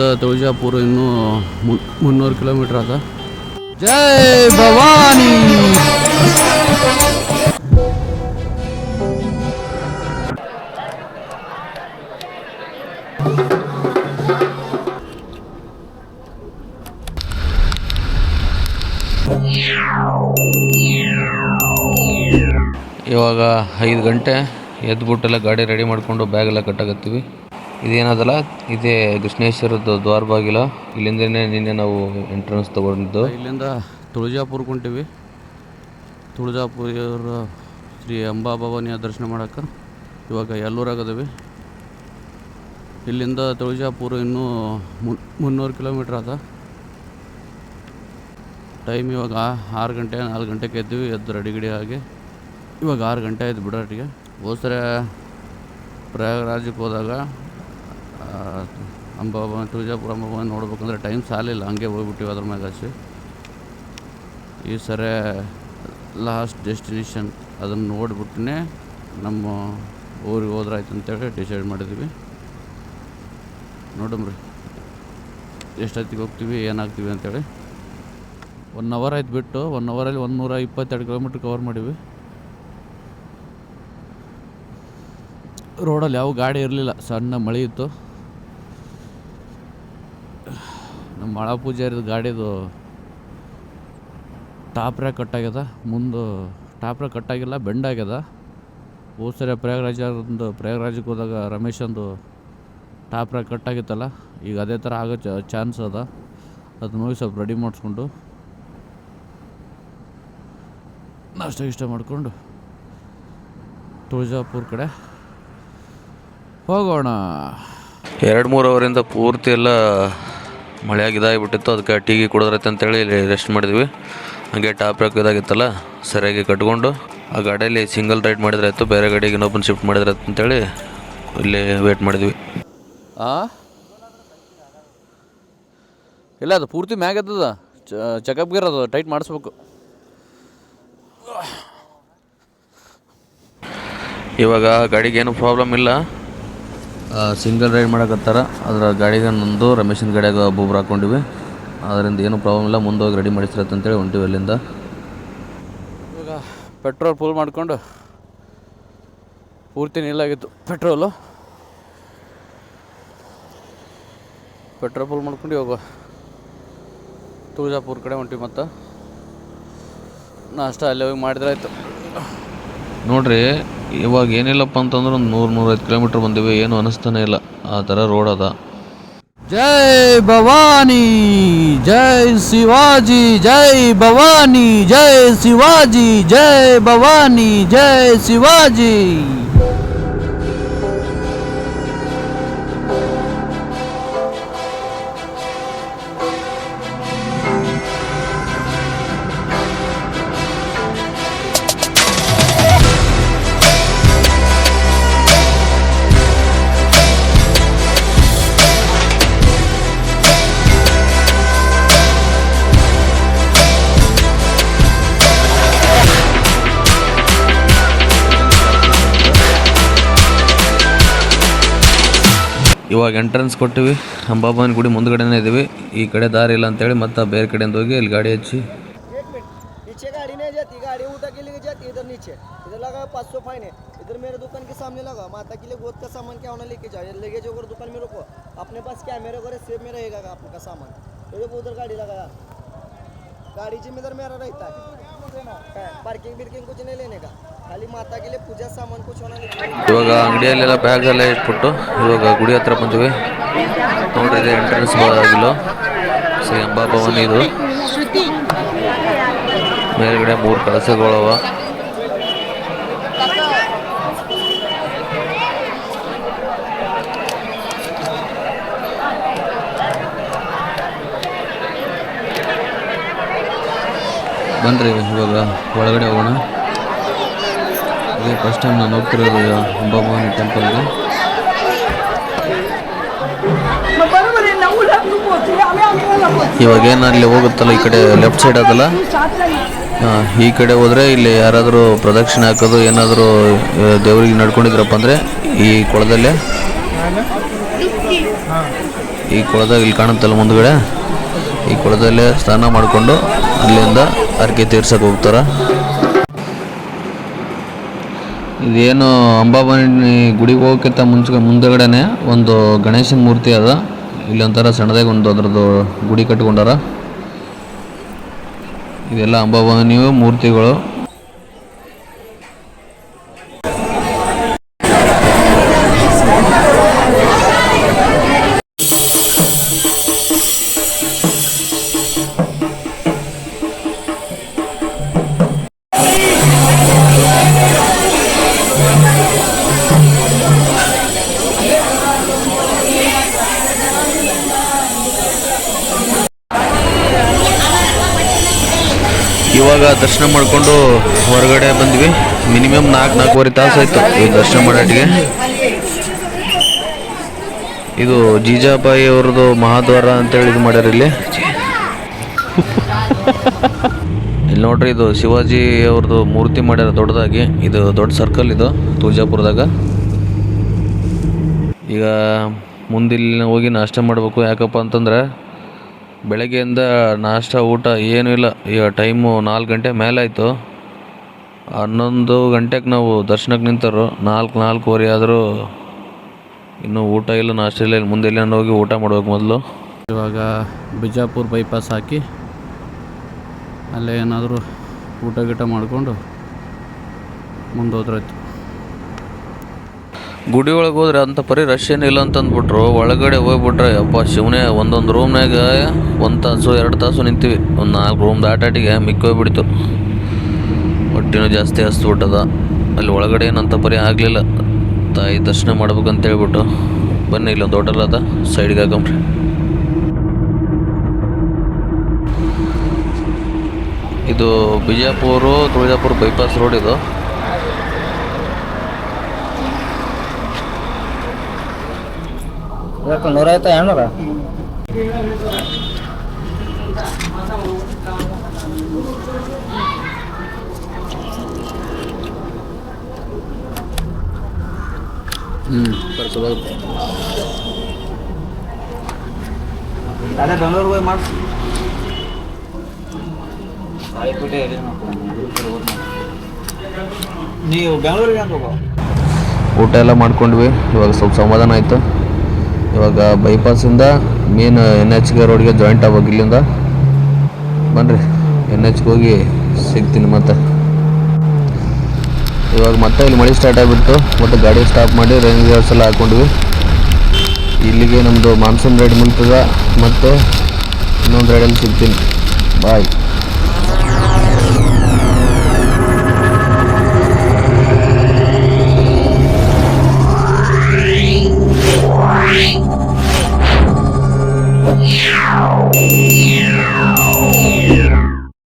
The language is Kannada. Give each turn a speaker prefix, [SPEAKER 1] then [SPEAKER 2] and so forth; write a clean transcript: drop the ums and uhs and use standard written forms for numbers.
[SPEAKER 1] ಇಲ್ಲಿಂದ ತುಳಜಾಪುರ ಇನ್ನೂ 300 ಕಿಲೋಮೀಟರ್ ಅದ. ಜೈ ಭವಾನಿ. ಇವಾಗ 5 ಗಂಟೆ ಎದ್ಬಿಟ್ಟೆಲ್ಲ ಗಾಡಿ ರೆಡಿ ಮಾಡಿಕೊಂಡು ಬ್ಯಾಗೆಲ್ಲ ಕಟ್ಟಾಕತ್ತೀವಿ. ಇದೇನದಲ್ಲ, ಇದೇ ಕೃಷ್ಣೇಶ್ವರದ್ದು ದ್ವಾರ ಬಾಗಿಲ. ಇಲ್ಲಿಂದನೇ ನಿನ್ನೆ ನಾವು ಎಂಟ್ರೆನ್ಸ್ ತೊಗೊಂಡಿದ್ದು. ಇಲ್ಲಿಂದ ತುಳಜಾಪುರಕ್ಕೆ ಹೊಂಟೀವಿ. ತುಳಜಾಪುರ ಶ್ರೀ ಅಂಬಾಭವಾನಿಯ ದರ್ಶನ ಮಾಡೋಕೆ ಇವಾಗ ಎಲ್ಲೂರಾಗದವಿ. ಇಲ್ಲಿಂದ ತುಳಜಾಪುರ ಇನ್ನೂ 300 ಕಿಲೋಮೀಟ್ರ್ ಅದ. ಟೈಮ್ ಇವಾಗ 6 ಗಂಟೆ 4 ಗಂಟೆಗೆ ಎದ್ದಿವಿ. ಎದ್ದು ರೆಡಿ ಆಗಿ ಇವಾಗ 6 ಗಂಟೆ ಆಯ್ತು ಬಿಡೋಟ್ಟಿಗೆ. ಹೋದ್ಸರಿ ಪ್ರಯಾಗರಾಜಕ್ಕೆ ಹೋದಾಗ ಅಂಬಾಭವಾನಿ ತುಳಜಾಪುರ ಅಂಬಾಭವಾನಿ ನೋಡ್ಬೇಕಂದ್ರೆ ಟೈಮ್ ಸಾಲಿಲ್ಲ, ಹಂಗೆ ಹೋಗ್ಬಿಟ್ಟಿವಿ ಅದ್ರ ಮ್ಯಾಗ ಹಚ್ಚಿ. ಈ ಸರಿ ಲಾಸ್ಟ್ ಡೆಸ್ಟಿನೇಷನ್ ಅದನ್ನು ನೋಡಿಬಿಟ್ಟೇ ನಮ್ಮ ಊರಿಗೆ ಹೋದ್ರಾಯ್ತು ಅಂತೇಳಿ ಡಿಸೈಡ್ ಮಾಡಿದ್ವಿ. ನೋಡಮ್ರಿ ಎಷ್ಟೊತ್ತಿಗೆ ಹೋಗ್ತೀವಿ ಏನಾಗ್ತೀವಿ ಅಂತೇಳಿ. 1 ಅವರ್ ಆಯ್ತು ಬಿಟ್ಟು. 1 ಅವರಲ್ಲಿ 122 ಕಿಲೋಮೀಟ್ರ್ ಕವರ್ ಮಾಡೀವಿ. ರೋಡಲ್ಲಿ ಯಾವ ಗಾಡಿ ಇರಲಿಲ್ಲ, ಸಣ್ಣ ಮಳೆ ಇತ್ತು. ನಮ್ಮ ಮಳ ಪೂಜಾರಿದ ಗಾಡಿದು ಟಾಪ್ರ್ಯಾಕ್ ಕಟ್ಟಾಗ್ಯದ. ಮುಂದೆ ಟಾಪ್ರ್ಯಾಕ್ ಕಟ್ಟಾಗಿಲ್ಲ, ಬೆಂಡಾಗ್ಯದ. ಹೋದ ಸರಿ ಪ್ರಯಾಗರಾಜಕ್ಕೆ ಹೋದಾಗ ರಮೇಶಂದು ಟಾಪ್ರ್ಯಾಕ್ ಕಟ್ಟಾಗಿತ್ತಲ್ಲ, ಈಗ ಅದೇ ಥರ ಆಗೋ ಚಾನ್ಸ್ ಅದ. ಅದನ್ನ ಹೋಗಿ ಸ್ವಲ್ಪ ರೆಡಿ ಮಾಡಿಸ್ಕೊಂಡು ನಾಷ್ಟ ಮಾಡಿಕೊಂಡು ತುಳಜಾಪುರ ಕಡೆ ಹೋಗೋಣ. 2-3 ಅವರಿಂದ ಪೂರ್ತಿ ಎಲ್ಲ ಮಳೆಯಾಗಿ ಇದಾಗಿಬಿಟ್ಟಿತ್ತು. ಅದಕ್ಕೆ ಟೀಗಿ ಕುಡಿದ್ರೈತೆ ಅಂತೇಳಿ ರೆಸ್ಟ್ ಮಾಡಿದ್ವಿ. ಹಾಗೆ ಟಾಪ್ರ್ಯಾಕ್ ಇದಾಗಿತ್ತಲ್ಲ, ಸರಿಯಾಗಿ ಕಟ್ಕೊಂಡು ಆ ಗಾಡಿಯಲ್ಲಿ ಸಿಂಗಲ್ ರೈಡ್ ಮಾಡಿದ್ರಾಯ್ತು, ಬೇರೆ ಗಾಡಿಗೆ ಇನ್ನೊಬ್ಬನ ಶಿಫ್ಟ್ ಮಾಡಿದ್ರಾಯ್ತು ಅಂತೇಳಿ ಇಲ್ಲಿ ವೇಟ್ ಮಾಡಿದ್ವಿ. ಇಲ್ಲ, ಅದು ಪೂರ್ತಿ ಮ್ಯಾಗತ್ತದ. ಚೆಕಪ್ ಗೇರ್ ಅದು ಟೈಟ್ ಮಾಡಿಸ್ಬೇಕು. ಇವಾಗ ಗಾಡಿಗೆ ಏನು ಪ್ರಾಬ್ಲಮ್ ಇಲ್ಲ, ಸಿಂಗಲ್ ರೈಡ್ ಮಾಡಕತ್ತಾರ. ಅದರ ಗಾಡಿಗೆ ನಂದು ರಮೇಶನ ಗಾಡಿಯಾಗ ಒಬ್ಬೊಬ್ರು ಹಾಕ್ಕೊಂಡಿವಿ. ಅದರಿಂದ ಏನೂ ಪ್ರಾಬ್ಲಮ್ ಇಲ್ಲ, ಮುಂದೆ ಹೋಗಿ ರೆಡಿ ಮಾಡಿಸ್ರತ್ತೆ ಅಂತೇಳಿ ಹೊಂಟಿವಿ ಅಲ್ಲಿಂದ. ಇವಾಗ ಪೆಟ್ರೋಲ್ ಫುಲ್ ಮಾಡ್ಕೊಂಡು, ಪೂರ್ತಿ ನೀಲಾಗಿತ್ತು ಪೆಟ್ರೋಲ್ ಫುಲ್ ಮಾಡ್ಕೊಂಡು ಇವಾಗ ತುಳಜಾಪುರ ಕಡೆ ಹೊಂಟಿವಿ. ಮತ್ತು ನಾಷ್ಟ ಅಲ್ಲೇ ಹೋಗಿ ಮಾಡಿದ್ರಾಯ್ತು. ನೋಡ್ರಿ, ಇವಾಗ ಏನಿಲ್ಲಪ್ಪ ಅಂತಂದ್ರೆ ಒಂದು 100-105 ಕಿಲೋಮೀಟ್ರ್ ಬಂದಿವಿ. ಏನು ಅನ್ನಿಸ್ತಾನೆ ಇಲ್ಲ, ಆ ಥರ ರೋಡ್ ಅದ. ಜೈ ಭವಾನಿ, ಜೈ ಶಿವಾಜಿ, ಜೈ ಭವಾನಿ, ಜೈ ಶಿವಾಜಿ, ಜೈ ಭವಾನಿ, ಜೈ ಶಿವಾಜಿ. ಇವಾಗ ಎಂಟ್ರೆನ್ಸ್ ಕೊಟ್ಟಿವಿ. ಅಂಬಾಭವಾನಿ ಗುಡಿ ಮುಂದ್ಗಡೆನೇ ಇದ್ದೀವಿ. ಈ ಕಡೆ ದಾರಿ ಇಲ್ಲ ಅಂತೇಳಿ ಮತ್ತೆ ಬೇರೆ ಕಡೆಯಿಂದ ಹೋಗಿ ಇಲ್ಲಿ ಗಾಡಿ ಹಚ್ಚಿ
[SPEAKER 2] गाड़ी नहीं जाती, गाड़ी उठा के लेके जाती है इधर नीचे. इधर लगा 500 फाइन है. इधर मेरे दुकान के सामने लगा. माता के लिए गोद का सामान क्या होना लेके जाओ. लगेज वगैरह दुकान में रखो. अपने पास कैमरे वगैरह सेफ में रहेगा आपका सामान. उधर गाड़ी लगाया. गाड़ी जिम्मेदार मेरा रहता है. पार्किंग बिर्किंग कुछ नहीं लेने का. खाली माता के लिए पूजा सामान कुछ होना नहीं.
[SPEAKER 1] ಇವಾಗ ಅಂಗಡಿಯಲ್ಲೆಲ್ಲ ಬ್ಯಾಗ್ ಎಲ್ಲ ಇಟ್ಬಿಟ್ಟು ಇವಾಗ ಗುಡಿ ಹತ್ರ ಬಂದಿವಿ. ನೋಡ್ರಿ, ಎಂಟ್ರೆನ್ಸ್ ಆಗಿಲ್ಲ. ಶ್ರೀ ಅಂಬಾಭವಾನಿ ಇದು. ಮೇಲ್ಗಡೆ 3 ಕಳಸಗಳವ. ಬನ್ರಿ ಇವಾಗ ಒಳಗಡೆ ಹೋಗೋಣ. ಇದೇ ಫಸ್ಟ್ ಟೈಮ್ ನಾನು ಹೋಗ್ತಿರೋದು ಅಂಬಾಭವಾನಿ ಟೆಂಪಲ್ಗೆ. ಇವಾಗೇನು ಅಲ್ಲಿ ಹೋಗುತ್ತಲ್ಲ, ಈ ಕಡೆ ಲೆಫ್ಟ್ ಸೈಡ್ ಅದಲ್ಲ, ಈ ಕಡೆ ಹೋದರೆ ಇಲ್ಲಿ ಯಾರಾದರೂ ಪ್ರದಕ್ಷಿಣೆ ಹಾಕೋದು ಏನಾದರೂ ದೇವರಿಗೆ ನಡ್ಕೊಂಡಿದ್ರಪ್ಪ ಅಂದರೆ ಈ ಕೊಳದಲ್ಲೇ ಈ ಕೊಳದಾಗ ಇಲ್ಲಿ ಕಾಣುತ್ತಲ್ಲ ಮುಂದ್ಗಡೆ, ಈ ಕೊಳದಲ್ಲೇ ಸ್ನಾನ ಮಾಡಿಕೊಂಡು ಅಲ್ಲಿಂದ ಹರಕೆ ತೀರ್ಸಕ್ಕೆ ಹೋಗ್ತಾರೆ. ಇದೇನು ಅಂಬಾಭವಾನಿ ಗುಡಿಗೆ ಹೋಗೋಕ್ಕಿಂತ ಮುಂದೆಗಡೆನೆ ಒಂದು ಗಣೇಶನ ಮೂರ್ತಿ ಅದ. ಇಲ್ಲೊಂಥರ ಸಣ್ಣದಾಗಿ ಒಂದು ಅದ್ರದ್ದು ಗುಡಿ ಕಟ್ಕೊಂಡಾರ. ಇದೆಲ್ಲ ಅಂಬಾಭವಾನಿ ಮೂರ್ತಿಗಳು. ಇವಾಗ ದರ್ಶನ ಮಾಡಿಕೊಂಡು ಹೊರಗಡೆ ಬಂದ್ವಿ. ಮಿನಿಮಮ್ 4-4.5 ತಾಸು ಆಯಿತು ಈ ದರ್ಶನ ಮಾಡೋಟಿಗೆ. ಇದು ಜೀಜಾಬಾಯಿ ಅವ್ರದ್ದು ಮಹಾದ್ವಾರ ಅಂತೇಳಿ ಇದು ಮಾಡ್ಯಾರ ಇಲ್ಲಿ. ಇಲ್ಲಿ ನೋಡ್ರಿ, ಇದು ಶಿವಾಜಿ ಅವ್ರದ್ದು ಮೂರ್ತಿ ಮಾಡ್ಯಾರ ದೊಡ್ಡದಾಗಿ. ಇದು ದೊಡ್ಡ ಸರ್ಕಲ್ ಇದು ತುಳಜಾಪುರದಾಗ. ಈಗ ಮುಂದಿಲ್ಲಿ ಹೋಗಿ ನಾಷ್ಟ ಮಾಡಬೇಕು. ಯಾಕಪ್ಪ ಅಂತಂದ್ರೆ ಬೆಳಗ್ಗೆಯಿಂದ ನಾಷ್ಟ ಊಟ ಏನೂ ಇಲ್ಲ. ಈಗ ಟೈಮು 4 ಗಂಟೆ ಮೇಲೆ ಆಯಿತು. 11 ಗಂಟೆಗೆ ನಾವು ದರ್ಶನಕ್ಕೆ ನಿಂತರು. 4-4:15 ಆದರೂ ಇನ್ನೂ ಊಟ ಇಲ್ಲ, ನಾಷ್ಟ ಇಲ್ಲ. ಮುಂದೆ ಎಲ್ಲ ಹೋಗಿ ಊಟ ಮಾಡ್ಬೇಕು ಮೊದಲು.
[SPEAKER 3] ಇವಾಗ ಬಿಜಾಪುರ ಬೈಪಾಸ್ ಹಾಕಿ ಅಲ್ಲೇ ಏನಾದರೂ ಊಟ ಗೀಟ ಮಾಡಿಕೊಂಡು ಮುಂದೆ ಹೋದ್ರಾಯ್ತು.
[SPEAKER 1] ಗುಡಿ ಒಳಗೆ ಹೋದ್ರೆ ಅಂಥ ಪರಿ ರಶ್ ಏನಿಲ್ಲ ಅಂತ ಅಂದ್ಬಿಟ್ರು. ಒಳಗಡೆ ಹೋಗ್ಬಿಟ್ರೆ ಅಪ್ಪ ಶಿವನೇ, ಒಂದೊಂದು ರೂಮ್ನಾಗ 1 ತಾಸು 2 ತಾಸು ನಿಂತೀವಿ. ಒಂದು 4 ರೂಮ್ ದಾಟಾಟಿಗೆ ಮಿಕ್ಕಿ ಹೋಗ್ಬಿಡ್ತು. ಹೊಟ್ಟೆನೂ ಜಾಸ್ತಿ ಹಸ್ಬಿಟ್ಟದ. ಅಲ್ಲಿ ಒಳಗಡೆ ಏನಂತ ಪರಿ ಆಗಲಿಲ್ಲ. ತಾಯಿ ದರ್ಶನ ಮಾಡ್ಬೇಕಂತ ಹೇಳ್ಬಿಟ್ಟು ಬನ್ನಿ, ಇಲ್ಲೊಂದು ಹೋಟೆಲ್ ಅದ, ಸೈಡ್ಗೆ ಹಾಕೊಂಬ್ರಿ. ಇದು ತುಳಜಾಪುರ ಬೈಪಾಸ್ ರೋಡ್ ಇದು.
[SPEAKER 2] ನೂರಾಯ್ತಾ 200? ಅದೇ ಬೆಂಗಳೂರಿಗೆ ಹೋಗಿ ಮಾಡಿ ನೀವು ಬೆಂಗಳೂರಿಗೆ ಅಂತ ಹೋಗೋ.
[SPEAKER 1] ಊಟ ಎಲ್ಲ ಮಾಡ್ಕೊಂಡ್ವಿ. ಇವಾಗ ಸ್ವಲ್ಪ ಸಮಾಧಾನ ಆಯಿತು. ಇವಾಗ ಬೈಪಾಸಿಂದ ಮೇನ್ NH ರೋಡ್ಗೆ ಜಾಯಿಂಟ್ ಆಗ್ಬೇಕು. ಇಲ್ಲಿಂದ ಬನ್ನಿರಿ, NHಗೆ ಹೋಗಿ ಸಿಗ್ತೀನಿ ಮತ್ತೆ. ಇವಾಗ ಮತ್ತೆ ಇಲ್ಲಿ ಮಳೆ ಸ್ಟಾರ್ಟ್ ಆಗಿಬಿಟ್ಟು ಮತ್ತೆ ಗಾಡಿ ಸ್ಟಾಪ್ ಮಾಡಿ ರೈನ್ ಗೇರ್ಸ್ ಎಲ್ಲ ಹಾಕ್ಕೊಂಡ್ವಿ. ಇಲ್ಲಿಗೆ ನಮ್ಮದು ಮಾನ್ಸೂನ್ ರೈಡ್ ಮುಲ್ತದ. ಮತ್ತು ಇನ್ನೊಂದು ರೈಡಲ್ಲಿ ಸಿಗ್ತೀನಿ. ಬಾಯ್.